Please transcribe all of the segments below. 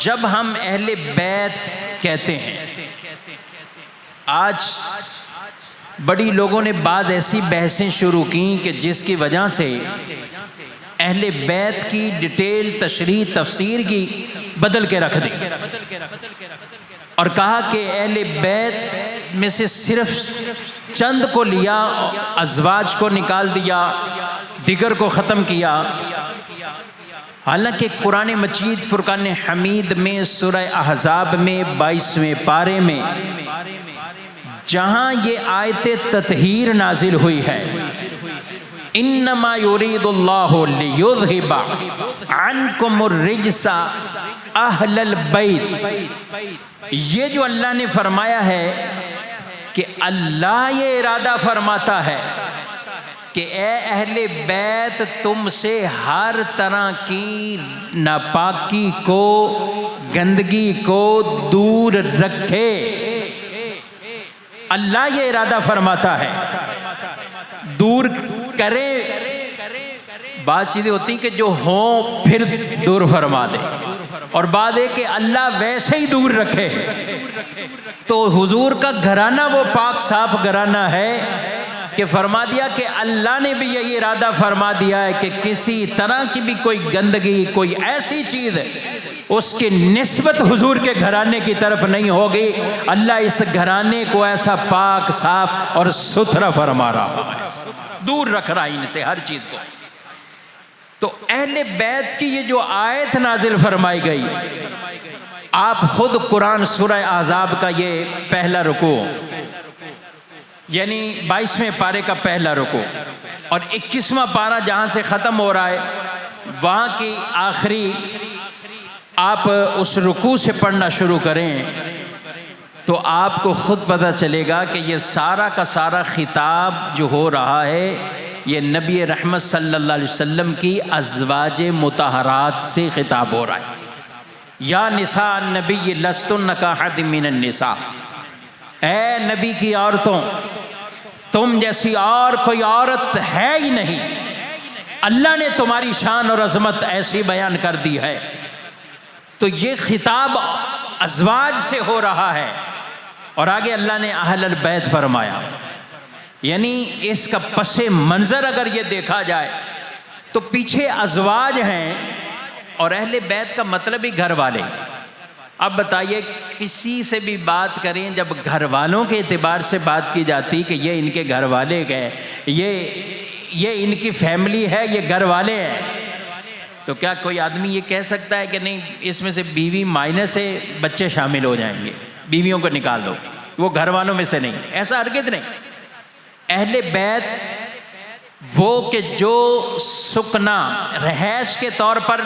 जब हम अहले बैत कहते हैं, आज बड़ी लोगों ने बाज़ ऐसी बहसें शुरू की कि जिसकी वजह से अहले बैत की डिटेल तशरीह तफसीर की बदल के रख दी और कहा कि अहले बैत में से सिर्फ चंद को लिया, अज़वाज को निकाल दिया, दिगर को ख़त्म किया। हालांकि कुरान मजीद फुरकान हमीद में सूरह अहज़ाब में 22वें पारे में जहाँ ये आयत ततहीर नाजिल हुई है, इन्नमा युरीदुल्लाहु लियुज़हिबा अन्कुमुर रिज्सा अहलल बैत, ये जो अल्लाह ने फरमाया है कि अल्लाह ये इरादा फरमाता है कि ए अहले बैत तुमसे हर तरह की नापाकी को, गंदगी को दूर रखे। अल्लाह ये इरादा फरमाता है, दूर करे। बात सीधी होती कि जो हो फिर दूर फरमा दे, और बात है कि अल्लाह वैसे ही दूर रखे। तो हुजूर का घराना वो पाक साफ घराना है कि फरमा दिया कि अल्लाह ने भी यही इरादा फरमा दिया है कि किसी तरह की भी कोई गंदगी, कोई ऐसी चीज़ उसकी निस्बत हुजूर के घराने की तरफ नहीं होगी। अल्लाह इस घराने को ऐसा पाक साफ और सुथरा फरमा रहा है, दूर रख रहा है इनसे हर चीज़ को। तो अहले बैत की ये जो आयत नाजिल फरमाई गई, आप खुद कुरान सूरह अहज़ाब का ये पहला रुकू, यानी 22वें पारे का पहला रुकू और 21वां पारा जहाँ से ख़त्म हो रहा है वहाँ की आखिरी, आप उस रुकू से पढ़ना शुरू करें तो आपको खुद पता चलेगा कि ये सारा का सारा खिताब जो हो रहा है ये नबी रहमत सल्लल्लाहु अलैहि वसल्लम की अज़वाज मुतहरात से खिताब हो रहा है। या निसा नबी लस्तुन कअहदिम मिनन निसा, ए नबी की औरतों तुम जैसी और कोई औरत है ही नहीं। अल्लाह ने तुम्हारी शान और अजमत ऐसी बयान कर दी है। तो ये खिताब अज़वाज से हो रहा है और आगे अल्लाह ने अहलल बैत फरमाया। यानी इसका पसे मंजर अगर ये देखा जाए तो पीछे अज़वाज हैं और अहले बैत का मतलब ही घर वाले। अब बताइए, किसी से भी बात करें जब घर वालों के एतबार से बात की जाती कि ये इनके घर वाले गए, ये इनकी फैमिली है, ये घर वाले हैं, तो क्या कोई आदमी ये कह सकता है कि नहीं इसमें से बीवी मायने से बच्चे शामिल हो जाएंगे, बीवियों को निकाल दो, वो घर वालों में से नहीं? ऐसा हरगिज़ नहीं। अहले बैत वो कि जो सुकना रहैश के तौर पर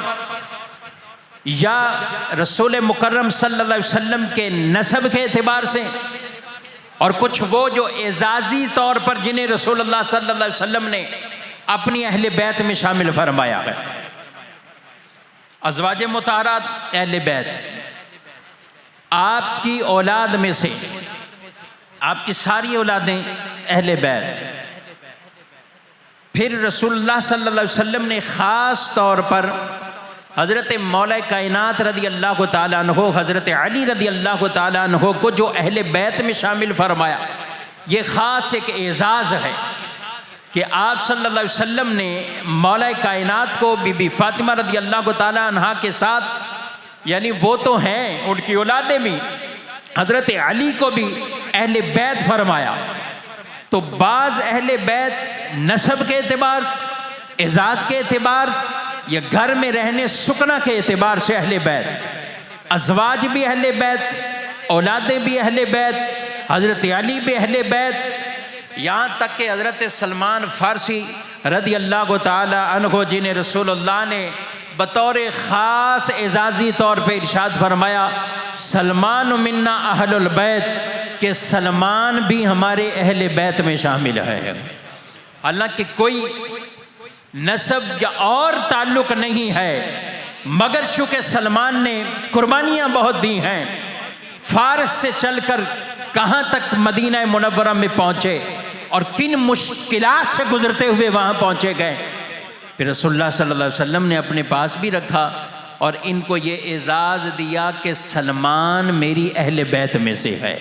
या रसूल मुकर्रम सल्लल्लाहु अलैहि वसल्लम के नसब के एतबार से, और कुछ वो जो एजाजी तौर पर जिन्हें रसूलुल्लाह सल्लल्लाहु अलैहि वसल्लम ने अपनी अहले बैत में शामिल फरमाया है। अज़वाज मुतहरात अहले बैत, आपकी औलाद में से आपकी सारी औलादें अहले बैत। फिर रसूलुल्लाह सल्लल्लाहु अलैहि वसल्लम ने ख़ास तौर पर हज़रत मौला कायनात रदी अल्लाह ताला अन्हो, हज़रत अली रदी अल्लाह ताला अन्हो को जो अहले बैत में शामिल फरमाया, ये ख़ास एक एज़ाज़ है कि आप सल्लल्लाहु अलैहि वसल्लम ने मौला कायनात को बीबी फ़ातिमा रदी अल्लाह ताला अन्हा के साथ, यानी वो तो हैं उनकी औलादें भी, हज़रत अली को भी अहले बैत फरमाया। तो बाज़ अहले बैत नसब के एतबार, एज़ाज़ के एतबार या घर में रहने सुकना के एतबार से अहले बैत, अज़वाज भी अहले बैत, औलादें भी अहले बैत, हज़रत अली भी अहले बैत, यहाँ तक कि हज़रत सलमान फ़ारसी रदी अल्लाह ताला अन्हो जिन्हें रसूलुल्लाह ने बतौर ख़ास एजाज़ी तौर पर इरशाद फरमाया, सलमान मिन्ना अहलुल बैत, कि सलमान भी हमारे अहले बैत में शामिल है। हालांकि कोई नसब या और ताल्लुक़ नहीं है, मगर चूँकि सलमान ने कुर्बानियाँ बहुत दी हैं, फ़ारस से चलकर कहाँ तक मदीना मुनव्वरा में पहुँचे और किन मुश्किलात से गुज़रते हुए वहाँ पहुँचे गए, फिर रसूलुल्लाह सल्लल्लाहु अलैहि वसल्लम ने अपने पास भी रखा और इनको ये एजाज़ दिया कि सलमान मेरी अहले बैत में से है,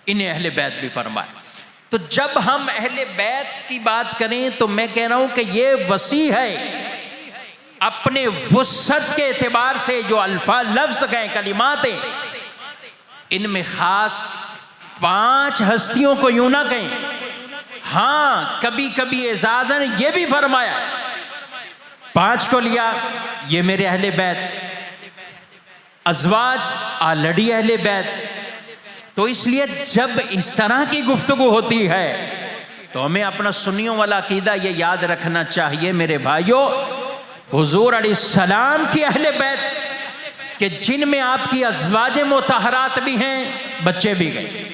इन्हें अहले बैत भी फरमाया। तो जब हम अहले बैत की बात करें तो मैं कह रहा हूं कि ये वसी है, अपने वुसअत के एतबार से जो लफ्ज़ कहें, कलिमात हैं, इनमें ख़ास 5 हस्तियों को यूं ना कहें। हाँ, कभी कभी एजाज़न ये भी फरमाया, 5 को लिया, ये मेरे अहले बैत, अज़वाज ऑलरेडी अहले बैत। तो इसलिए जब इस तरह की गुफ्तगू होती है तो हमें अपना सुन्नियों वाला अकीदा ये याद रखना चाहिए मेरे भाइयों, हुजूर अलैहिस्सलाम की अहले बैत कि जिनमें आपकी अज़वाज मुतहरात भी हैं, बच्चे भी गए।